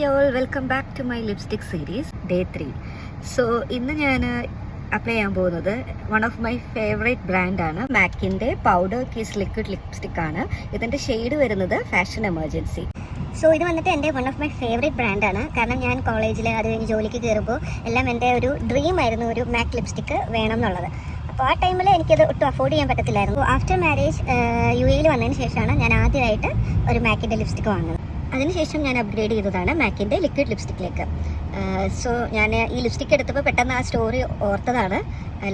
Hi all, welcome back to my lipstick series day 3. So ഇന്ന് ഞാൻ apply ചെയ്യാൻ പോകുന്നത് വൺ ഓഫ് മൈ ഫേവറേറ്റ് ബ്രാൻഡാണ് മാക്കിൻ്റെ പൗഡർ കിസ് ലിക്വിഡ് ലിപ്സ്റ്റിക് ആണ്. ഇതിൻ്റെ ഷെയ്ഡ് വരുന്നത് ഫാഷൻ എമർജൻസി. സോ ഇത് വന്നിട്ട് എൻ്റെ വൺ ഓഫ് മൈ ഫേവറേറ്റ് ബ്രാൻഡാണ്. കാരണം ഞാൻ കോളേജിൽ അത് കഴിഞ്ഞ് ജോലിക്ക് കയറുമ്പോൾ എല്ലാം എൻ്റെ ഒരു ഡ്രീം ആയിരുന്നു ഒരു മാക് ലിപ്സ്റ്റിക്ക് വേണം എന്നുള്ളത്. അപ്പോൾ ആ ടൈമിൽ എനിക്കത് ഒട്ടും അഫോർഡ് ചെയ്യാൻ പറ്റത്തില്ലായിരുന്നു. ആഫ്റ്റർ മാരേജ് UAE വന്നതിന് ശേഷമാണ് ഞാൻ ആദ്യമായിട്ട് ഒരു മാക്കിൻ്റെ ലിപ്സ്റ്റിക്ക് വാങ്ങുന്നത്. അതിനുശേഷം ഞാൻ അപ്ഗ്രേഡ് ചെയ്തതാണ് മാക്കിൻ്റെ ലിക്വിഡ് ലിപ്സ്റ്റിക്കിലേക്ക്. സോ ഞാൻ ഈ ലിപ്സ്റ്റിക്ക് എടുത്തപ്പോൾ പെട്ടെന്ന് ആ സ്റ്റോറി ഓർത്തതാണ്.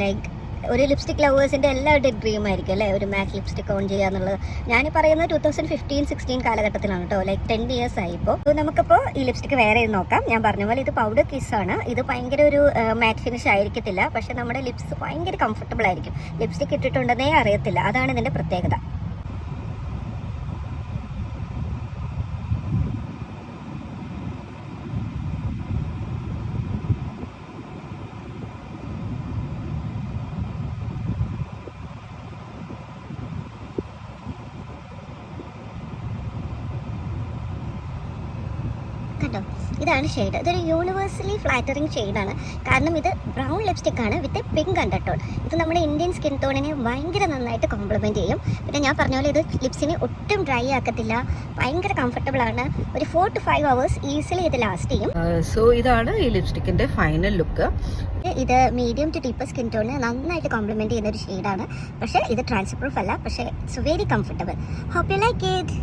ലൈക്ക് ഒരു ലിപ്സ്റ്റിക് ലവേഴ്സിൻ്റെ എല്ലാവരുടെയും ഡ്രീം ആയിരിക്കും അല്ലേ ഒരു മാക് ലിപ്സ്റ്റിക് ഓൺ ചെയ്യുക എന്നുള്ളത്. ഞാൻ പറയുന്നത് 2015-16 കാലഘട്ടത്തിലാണ് കേട്ടോ. ലൈക്ക് 10 years ആയി ഇപ്പോൾ. നമുക്കിപ്പോൾ ഈ ലിപ്സ്റ്റിക്ക് വേറെ നോക്കാം. ഞാൻ പറഞ്ഞ പോലെ ഇത് പൗഡർ കിസ്സാണ്. ഇത് ഭയങ്കര ഒരു മാറ്റ് ഫിനിഷ് ആയിരിക്കത്തില്ല, പക്ഷേ നമ്മുടെ ലിപ്സ് ഭയങ്കര കംഫർട്ടബിൾ ആയിരിക്കും. ലിപ്സ്റ്റിക് ഇട്ടിട്ടുണ്ടെന്നേ അറിയത്തില്ല, അതാണ് ഇതിൻ്റെ പ്രത്യേകത. കണ്ടോ, ഇതാണ് ഷെയ്ഡ്. ഇതൊരു യൂണിവേഴ്സലി ഫ്ലാറ്ററിങ് ഷെയ്ഡാണ്. കാരണം ഇത് ബ്രൗൺ ലിപ്സ്റ്റിക് ആണ് വിത്ത് പിങ്ക് അണ്ടർടോൺ. ഇത് നമ്മുടെ ഇന്ത്യൻ സ്കിൻ ടോണിനെ ഭയങ്കര നന്നായിട്ട് കോംപ്ലിമെൻറ്റ് ചെയ്യും. പിന്നെ ഞാൻ പറഞ്ഞ പോലെ ഇത് ലിപ്സിനെ ഒട്ടും ഡ്രൈ ആക്കത്തില്ല, ഭയങ്കര കംഫർട്ടബിൾ ആണ്. ഒരു 4 to 5 hours ഈസിലി ഇത് ലാസ്റ്റ് ചെയ്യും. സോ ഇതാണ് ഈ ലിപ്സ്റ്റിക്കിൻ്റെ ഫൈനൽ ലുക്ക്. ഇത് മീഡിയം ടു ഡീപ്പർ സ്കിൻ ടോണിനെ നന്നായിട്ട് കോംപ്ലിമെൻറ്റ് ചെയ്യുന്ന ഒരു ഷെയ്ഡാണ്. പക്ഷേ ഇത് ട്രാൻസ്ഫർ പ്രൂഫ് അല്ല, പക്ഷേ it's very comfortable. Hope you like it.